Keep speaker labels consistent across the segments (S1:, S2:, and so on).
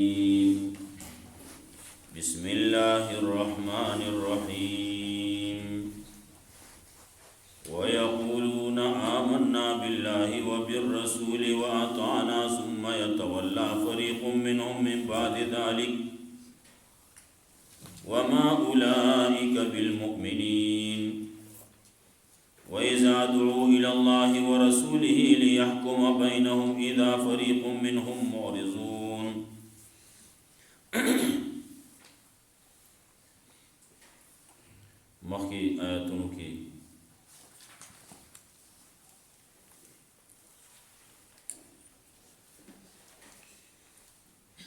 S1: الرجيم بسم الله الرحمن الرحيم ويقولون آمنا بالله وبالرسول وأطعنا ثم يتولى فريق منهم من بعد ذلك وما أولئك بالمؤمنين وإذا دعوا إلى الله ورسوله ليحكم بينهم إذا فريق منهم معرضون مخي آياتون کی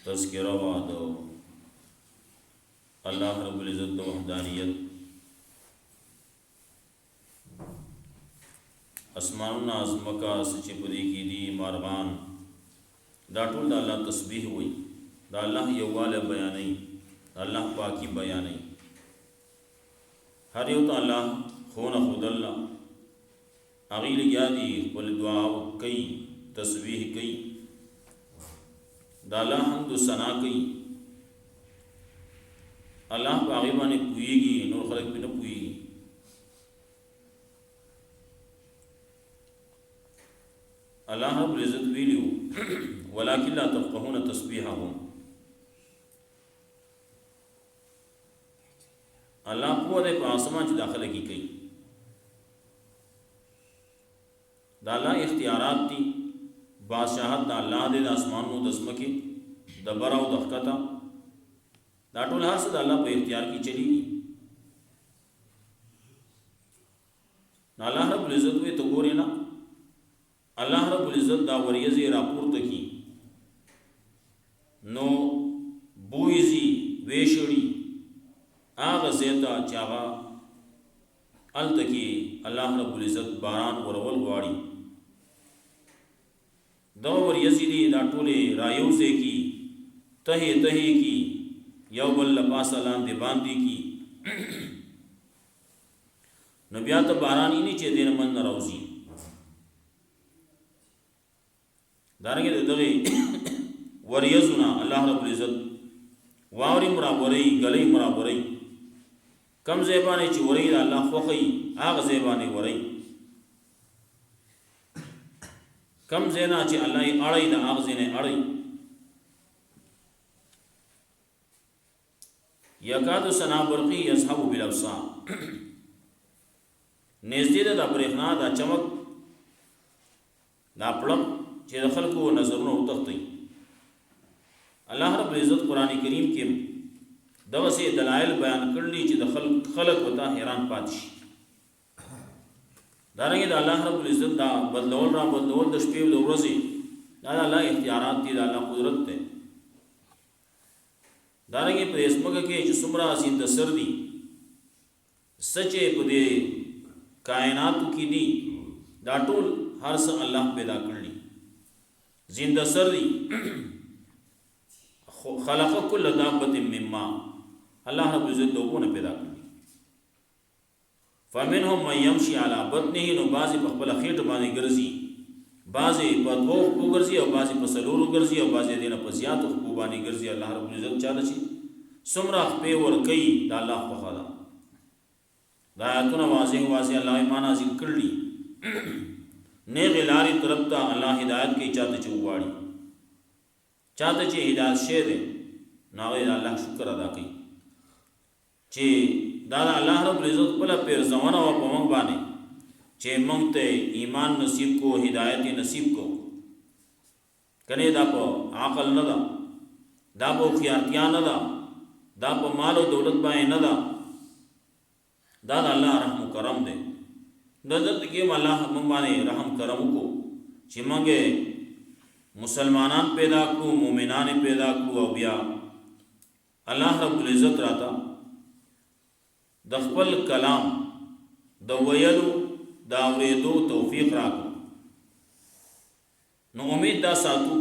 S1: تذکرہ وعدو اللہ رب العزت و وحدانیت اسمانونا عظمکا سچی پدی کی دی مارغان دا ټول دا اللہ تسبیح ہوئی دا اللہ یوال بیانی دا اللہ پاکی بیانی ہر یو تا اللہ خون خود اللہ اغیل گیادی قل دعا کئی تسبیح کئی دا اللہ حمد و ثنا کئی اللہ پا غیبانی پوئی گی نور خلق بھی نہ پوئی گی اللہ رب العزت ویلیو ولیکن لا تفقہون تسبیحہم اللہ قوة دے پا آسمان چی داخلہ کی کئی دا اللہ اختیارات تی بادشاہت دا اللہ دے دا آسمان و دسمکی دا برا و دخکتا دا ټول هر څه د الله په اختیار کې چلیږي نو الله رب العزت وی ته ګورې نه الله رب العزت دا وریځې راپورته کی نو بویزي ویشړي هغه زیتا چې هغه هلته کې الله رب العزت باران ورول غواړي دا وریځې دي دا ټولې رایوځې کی تهې کی یو بل لپاسا لاندې باندې کی نو بیا ته بارانی نه چې دین من راوځي دارنګه دغه وریزنا الله رب العزت واوري مرابري غلي مرابري کم زبانه چې وري الله خوخي هغه زبانه وري کم زینا چې الله یې اړای د هغه زینه اړای یکاد سنا برقی یذهب بالابصار نزدې د برېښنا دا چمک دا پړم چې د خلکو نظرونه وتښتي الله رب العزت قران کریم کې دغه سي دلایل بیان کړلي چې د خلق وته حیران پات شي دارنګه د الله رب العزت دا بدلول د شپې او د ورځې دا الله اختیارات دي د الله قدرت ده دارنگی پا اسمگا کے جو سمرا زند سر دی سچے پا دے کائناتو کی دی دا ټول ہر سا اللہ پیدا کرلی زند سر دی خلق کل دابت مما اللہ رب عزت دوگو نے پیدا کرلی فمنهم من یمشی علی بطنه نو بازی پا خپل خیٹ بانی گرزی بعضی په دوه خو ګرځي او بعضی په سلورو ګرځي او بعضی دینه په زیاتو خو باندې ګرځي الله رب العزت چاله شي سمرا په ور کوي د الله په خدا دا آیاتونه واضح الله ایمان نازل کړلی نه غلاري طرف ته الله هدایت کوي چاته چوغاړي چاته چې هدایت شه ده نو الله شکر ادا کوي چې دا الله رب العزت په پیر زمانہ او په موږ باندې چې موږ ته ایمان نصیب کو ہدایت نصیب کو کنه دا په عقل نه دا دا په خیارتیا نه دا دا په مال او دولت باندې نه دا دا الله رحم کرم دے دلته کې الله موږ باندې رحم کرم کو چې موږ مسلمانان پیدا کو مومنان پیدا کو او بیا الله رب العزت راتا د خپل کلام د ویلو دا اوریدو توفیق راکو نو امید دا ساتو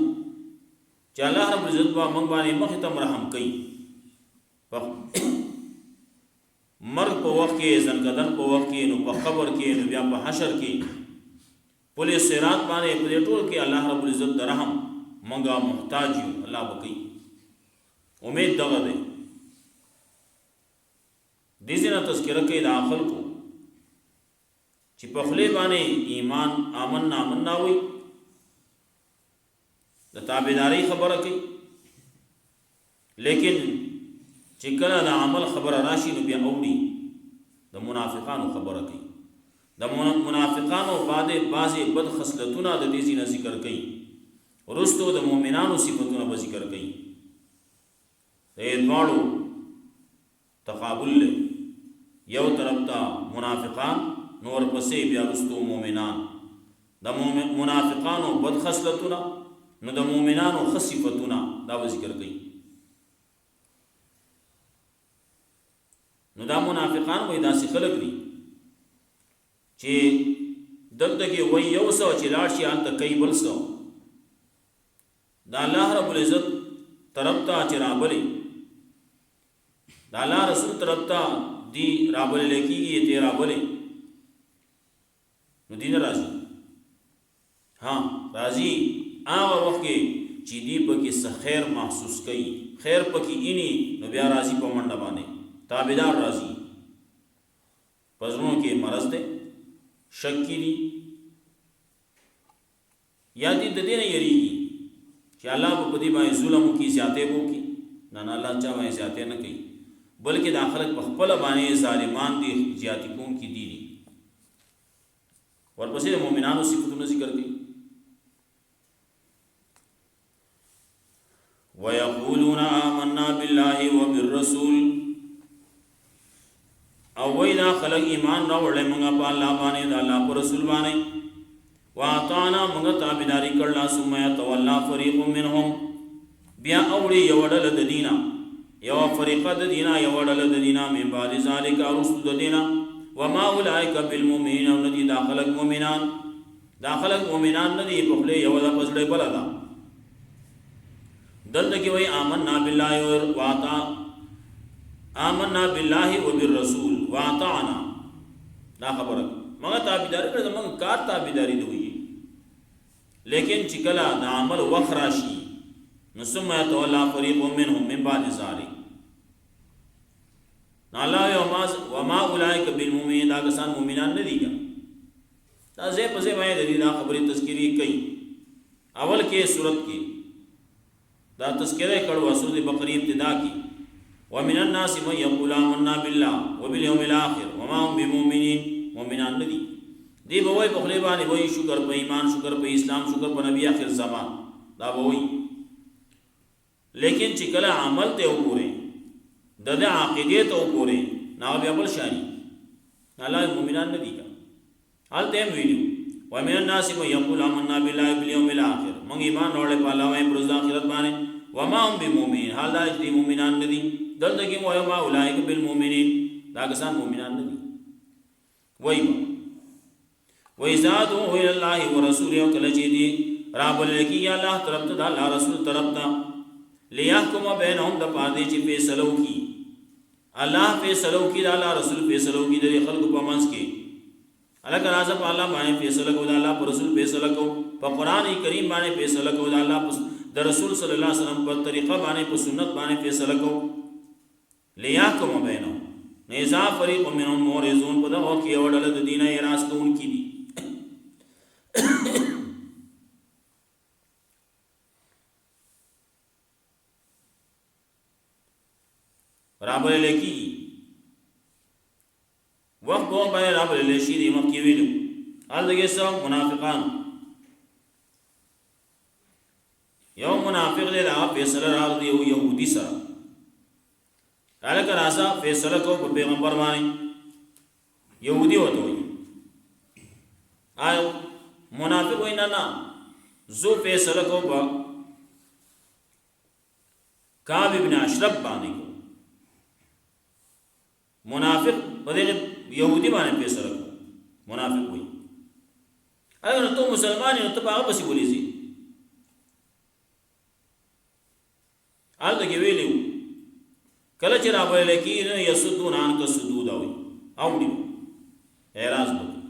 S1: چې الله رب العزت با موږ باندې مخې ته رحم کوي مرګ په وخت کې زنګدن په وخت کې نو په قبر کې نو بیا په حشر کې پولیس صراط باندې په ټول کې الله رب العزت د رحم منګه محتاج یو الله وکي امید دغه دی دې ځینه تذکره کوي د خلکو چې په خولې باندې ایمان آمنا وي د تابعداري خبره کوي لیکن چې کله د عمل خبره راشي نو بیا اوري د منافقانو خبره کوي د منافقانو بعضې بد خصلتونه د دې ځینه ذکر کوي وروستو د مؤمنانو صفتونه به ذکر کوي د دواړو تقابل له یو طرف ته منافقان نور پسې بیا وروستو مؤمنان د منافقانو بد خصلتونه نو د مؤمنانو ښه صفتونه دا به ذکر کوي نو دا منافقان وایي داسې خلک دي چې دلته کې وایي یو څه چې لاړ شي هلته کوي بل څه د الله رب العزت طرف ته چې رابلې د الله رسول طرف ته دی رابللی کېږي ته رابلې نو دی نه راځي ها راځي هغه وخت کې چې دی پکې څه خیر محسوس کوي خیر پکې اینی نو بیا راځي په منډه باندې تابعدار راځي پزړونو کې مرض دی شک کی دی یا دې د دې نه یریږي چې الله په دې باندې ظلم وکړي زیاتې وکړي نه الله چا باندې زیاتې نه کوي بلکې د خلک په خپل باندې ظالمان دي زیاتې کوونکي دي ورپسې د مؤمنانو صفتونه ذکر کوي ويقولون آمنا بالله وبالرسول او وینا خلق ایمان راوړل موږ په الله باندې د الله پر رسول باندې واطعنا موږ تابعداري کړل ثم يتولى فريق منهم بیا اوړي یو ډله د دینه یو فریقه د دینه یو ډله د دینه من بعد ذلك رسل د دینه وما اولئك بالمؤمنين الذي داخلك مؤمنان داخلك مؤمنان ندي په خله یو د پسړې بلدا دلته کې وای آمنا بالله واطع آمنا بالله وبالرسول واطعنا دا خبره مګه تابعداري کړه موږ کار تابعداري دی لیکن چې کله د عمل وخت راشي نو ثم يتولى فريق منهم من بعد ذلك الله وما اولئك بالمؤمنين دا کسان مؤمنان نه دي دا زه په ځای باندې د دې خبرې تذکری کوي اول کې صورت کې دا تذکرہ کړو سورۃ بقرہ ابتدا کی ومن الناس من يقول آمنا بالله وباليوم الاخر وما هم بمؤمنين مؤمنان ندي دی به وای په خلی باندې وای شکر په ایمان شکر په اسلام شکر په نبی آخر زمان دا به وای لیکن چې کله عمل ته وګوري د عقیده ته وګوري نو بیا بل شانی الله مؤمنان ندي کا حال ته ویلو ومن الناس من يقول آمنا بالله وباليوم الاخر موږ ایمان اورل په الله باندې پر ورځ آخرت باندې وما هم بمؤمنين حال دا چې مؤمنان ندي دلته کې وای ما اولئک بالمؤمنین دا کسان مؤمنان ندي وای وإذا دعوا إلى الله ورسوله وكل شيء رب لکی یا الله طرف ته الله رسول طرف ته ليحكم بينهم د پاره چې فیصلو کی الله فیصلو کی د الله رسول فیصلو کی د خلق په منځ کې الله راځه په الله باندې فیصله کو د الله پر رسول فیصله کو په قران کریم باندې فیصله کو د الله د رسول صلی الله علیه وسلم په طریقه باندې په سنت باندې فیصله کو ليحكم بينهم نزا فريق منهم مورزون په دغه کې وړل د دینه راس کون کی دي رابل لکی وقت بہت بڑے رابل لشی دی مکی ویلو حال دگے سب منافقان یو منافق دے رہا فیصلہ راگ دی ہو یہودی سر حال کر آسا فیصلہ کو پیغمبر مانی یہودی ہوتا ہوئی آئے منافق ہوئی نا زو فیصلہ کو با کعب ابن اشرف بانی کو منافق بدے یہودی بانے فیصلہ کو منافق ہوئی اگر تو مسلمان ہیں تو باغ بسی بولی سی آل تکی ویلیو کلچ رابر لکی یسدون آن کا سدود آوی آوڑی اعراض بکی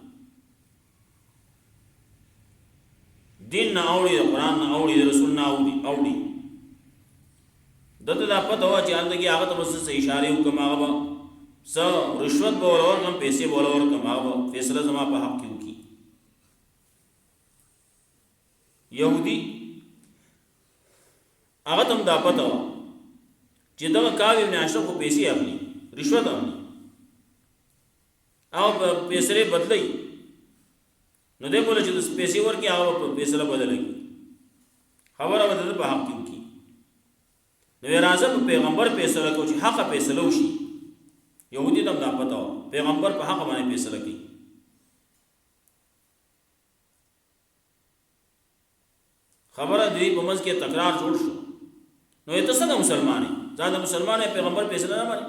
S1: دین نا آوڑی دا قرآن نا آوڑی دا رسول نا آوڑی دته دا پته و چې هلته کې هغه ته بس څه اشارې وکړم هغه به څه رشوت به ورور کړم پیسې به ورور کړم هغه به فیصله زما په حق کې وکړي. یهودي هغه ته هم دا پته وه چې دغه کعب ابن اشرف خو پیسې اخلي رشوت اخلي او فیصلې بدلوي نو دی بوله چې پیسې ورکړي هغه به فیصله بدله کړي خبره به د ده په حق کې وکړي. نو یې راځه په پیغمبر فیصله کوو چې حقه فیصله وشي. یهودي ته هم دا پته وه پیغمبر په حق باندې فیصله کوي. خبره د دوی په منځ کې تکرار جوړ شو. نو ته څنګه مسلمان یې ځان د مسلمان یې پیغمبر فیصله نه منې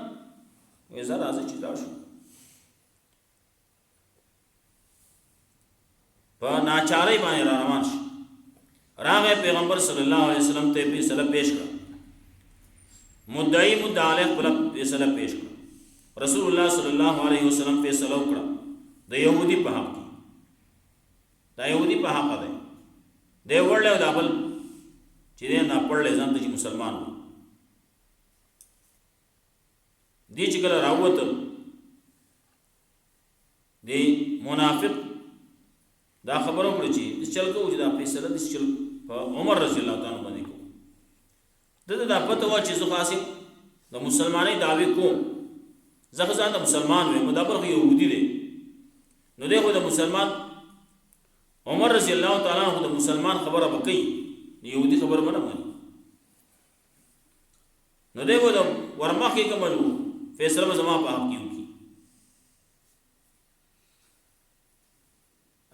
S1: وایي زه راځه چې لاړ شو. په ناچارۍ باندې را روان شي راغی پیغمبر صلی الله علیه وسلم ته فیصله پیش کړه. مدعی مدعا علیه خپله فیصله پیش کړه. رسول الله صلی الله علیه وسلم فیصله وکړه د یهودي په حق کې. دا یهودي په حق دی دی وړلی او دا بل چې دی ناپړلی ځان ته چې مسلمان و دی چې کله راووتل دی منافق دا خبره وکړه چې داسې چل کوو چې دا فیصله داسې چل په عمر رضی الله تعالی باندې کوو. دته دا پته وه چې زه خاص د مسلمانۍ دعوې کوم زه خو ځان ته مسلمان ویم دا بل خو یهودي دی نو دی خو د مسلمان عمر رضی الله تعالی عنہ د مسلمان خبره به کوي یهودي خبره به نه مني. نو دی خو د ورمخکې کومه فیصله به زما په حق کې وکړي.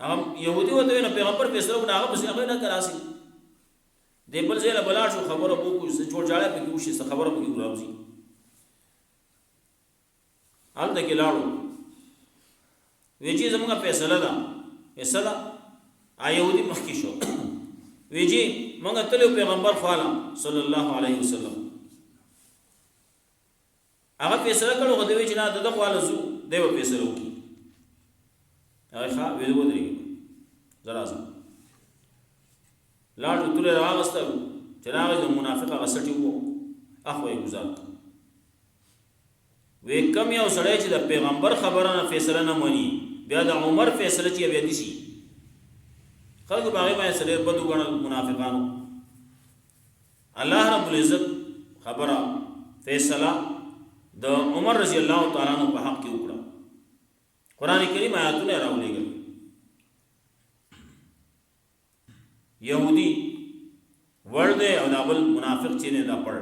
S1: هغه یهودي ورته وایي نو پیغمبر فیصله وکړه هغه پسې هغه نه کراسي دی بل ځای له بلاړ شو خبره به وکړو څه جوړ جاړی پکې وشي څه خبره پکې راوځي. هلته کې لاړو وایي چې زموږ فیصله ده څه ده یهودي مخکې شو وایي چې موږ تلو پیغمبر خواله صلی الله علیه وسلم هغه فیصله کړو خو دی وایي چې نه د ده خواله ځو دی به فیصله وکړي. هغه ښه ویل ودرېږي زه راځم لاړو تورې راواغسته چې راغی د منافق هغه سټې وو اخوا یې ګزار کړ. وی کم یو سړی چې د پیغمبر خبره نه فیصله نه مني بیا د عمر فیصله چې بیا دي شي خلکو په هغې باندې څه ډېر بد وګڼل منافقانو. الله رب العزت خبره فیصله د عمر رضی الله تعالی عنہ په حق کې وکړه. قرآن کریم آیاتونه راولېږل. یهودي وړ دی او دا بل منافق چې دی دا پړ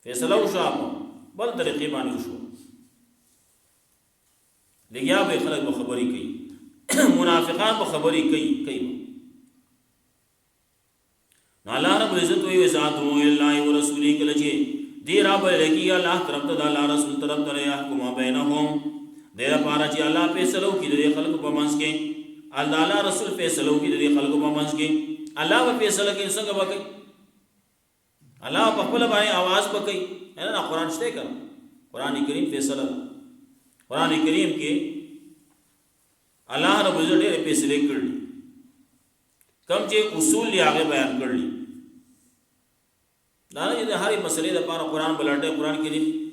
S1: فیصله وشوه بل طریقې باندې وشو. لګیا به خلک به خبرې کوي منافقان به خبرې کوي نو الله رب العزت وایي وإذا دعوا إلى الله ورسوله کله چې دی را بللی کېږي الله طرف ته د الله رسول طرف ته لیحکم بینهم دې لپاره چې الله فیصله وکړي د دې خلکو په منځ کې الله رسول فیصله وکړي د دې خلکو په منځ کې الله به فیصله کوي څنګه به کوي الله په خپله باندې آواز به کوي نه قرآن شته که قرآن کریم فیصله قرآن کریم کې الله رب العزت ډېرې فیصلې کړلي کوم چې اصول یې هغې بیان کړلي دا نه چې د هرې مسلې دپاره قرآن بلټی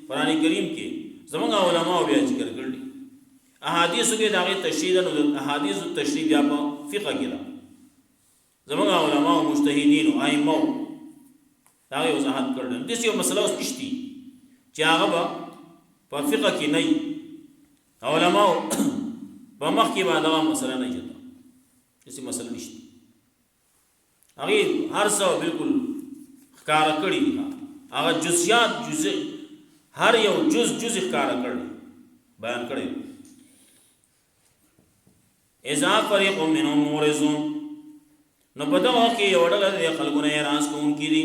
S1: قرآن کریم کې زموږ علماو بیا ذکر کړلي احادیثو کې د هغې تشریح ده نو د احادیثو تشریح بیا په فقه کې ده زموږ علماو مجتهدینو ائمو د هغې وضاحت کړل. داسې یو مسله اوس نشته چې هغه به په فقه کې نه وي علماو په مخ کې به دغه مسله نه وي داسې مسله نشته هغې هر څه بالکل ښکاره کړي دي هغه جزئیات هر یو جز ښکاره کړي بیان کړي. اذا فريق منهم معرضون نو په دغه کې یو ډله د خلکو نه اعراض کوونکي دي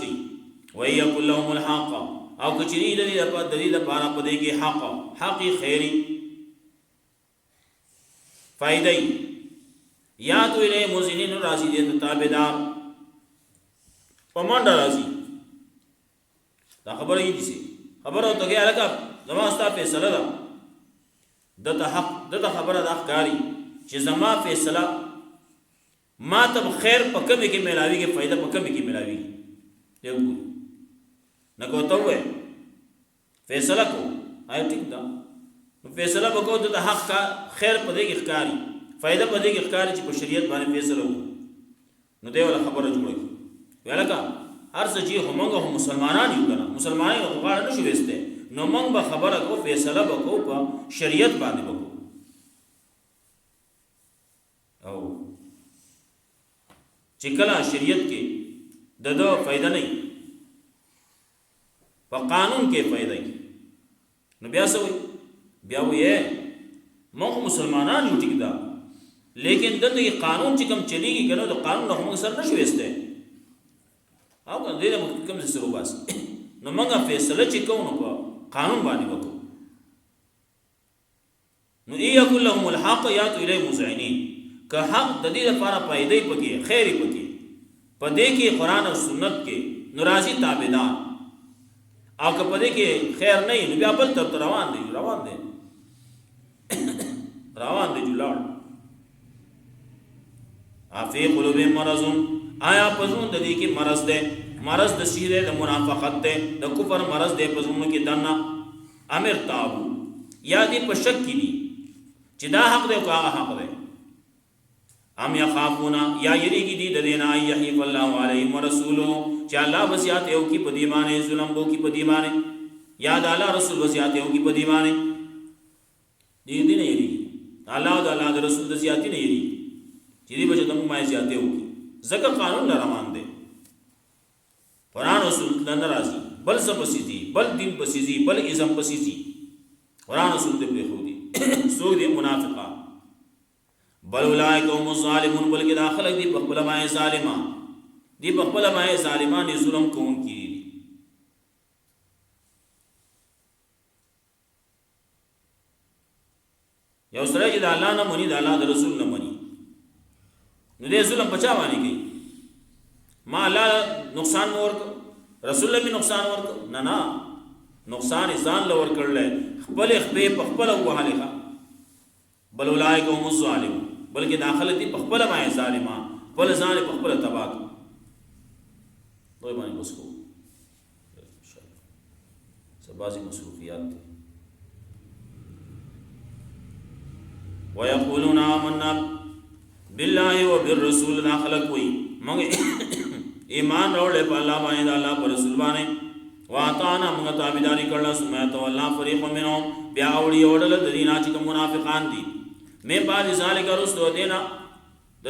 S1: کوي وَيَقُلْ لَهُمُ الْحَقَّ او که چېرې د دې لپاره په دې کې حق خیري فایدې یادو الیه مؤذنین راځي دې ته تابعدار په منډه راځي دا خبره یې دي خبره ته کې هلکه زما ستا فیصله ده دته خبره دا ښکاري چې زما فیصله ما تب خیر په کمی کې ملاویږي فائدہ په کمی کې ملاویږي یو نه کوته وې فیصله کو آی ټیک دا فیصله وکړو ته حق کا خیر په دې کې ښکاری فائدہ په دې کې ښکاری چې په شریعت باندې فیصله وکړو نو دی ولا خبره جوړه کی ولکه هر څه چې همغه مسلمانان یو کنه مسلمانانو غواړي نشو وسته نو موږ به خبره کو فیصله وکړو په شریعت باندې وکړو او چې کله شریعت کې دغه فائدہ نه په قانون کې فائدہ نو بیا څه وي بیا وې موږ مسلمانان یو ټیک دا لیکن دغه قانون چې کوم چلیږي کنه د قانون هم سر نشو وسته او دې له کوم څه سره وباس نو موږ فیصله چې کوو په قانون باندې وکړو نو یقول لهم الحق یاتوا الیه مذعنین که حق د دې لپاره فائدې پکې خیر پکې پدې کې قران او سنت کې ناراضي تابعدار او که پدې کې خیر نه نو بیا بل تر روان دي جلال افی قلوب مرض آیا پزون د دې کې مرض ده مرض د سیره د منافقت ده د کفر مرض ده پزون کې دنا امر تابو یا دې په شک کې دي چې دا حق ده او هغه حق ده ام یخافونا یا یریږي دي د دینا یحیف الله علیهم ورسوله چې الله وصیت یو کی په دی باندې ظلم بو کی په دی باندې یا د الله رسول وصیت یو کی په دی باندې دې دې نه یریږي الله او د الله رسول د وصیت نه یریږي چې دې بچو تم ما زیاته یو کی زکه قانون نه روان دي قران او سنت نه راضي بل څه بسيزي بل دین بسيزي بل ازم بسيزي قران او سنت په خو دي سو دي منافقان بل اولئک هم الظالمون بلکې داخله دي په خپل باندې ظالمان دي په خپل باندې ظالمان ظلم کوونکي یو سره چې د الله نه مني د الله د رسول نه مني نو دې ظلم بچا باندې کوي ما الله نقصان ورک رسول الله نقصان ورک نه نقصان ځان لور کړل خپل خپل وهاله بل اولئک هم الظالمون بلکې داخله دي په خپل باندې ظالمان بل ځان په خپل تباہ دوی باندې مسکو سبازي مصروفيات ويقولون آمنا بالله وبالرسول داخله کوئی موږ ایمان راوړل په الله باندې الله پر رسول باندې واطانا موږ تابعداري کړل سمعت الله فريق منهم بیا اوري اورل د دینه چې منافقان دي مې بعد ذالک رسول دینا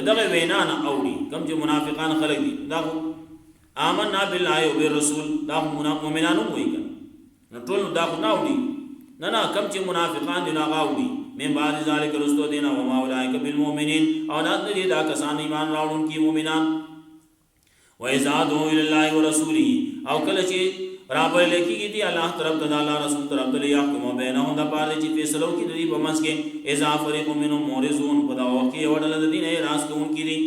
S1: دغه وینا نه اوري کوم چې منافقان خلک دي دا آمنا بالله وبالرسول دا مؤمنانو وایي نو ټول دا نه اوري نه کوم چې منافقان دي نه اوري مې بعد ذالک رسول دینا و ما اولئک بالمؤمنین او دا دې دا کسان ایمان راوړونکي مؤمنان و اذا دعوا الى الله ورسوله او کله چې رابل لیکي دي الله طرف ته الله رسول طرف ته يحكم بينهم د پاره چې فیصلو کې دي په منځ کې اذا فريق منهم مورزون په دا وخت کې وړل د دین راز کوونکي دي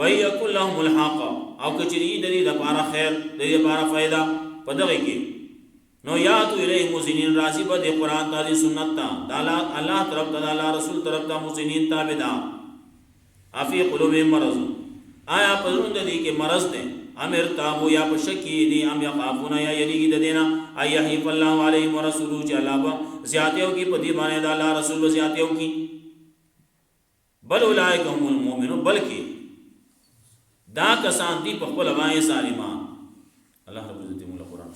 S1: وای یکل لهم الحق او کچری د دې د پاره خیر د دې لپاره فائدہ پدغه کې نو یاتو الیه مؤمنین راضی په دې قران ته سنت ته الله طرف ته الله رسول طرف ته مؤمنین تابعدار افی قلوب مرض آیا پرون د دې کې مرض ده امر تابو یا پشکی دی ام یخافون یا یریږي د دینا ایحیف الله علیهم ورسوله چې الله با زیاتیو کی پدی باندې د الله رسول زیاتیو کی بل اولئک هم المؤمنون بلکې دا کسان دی په خپل باندې سالمان الله رب عزت مولا قران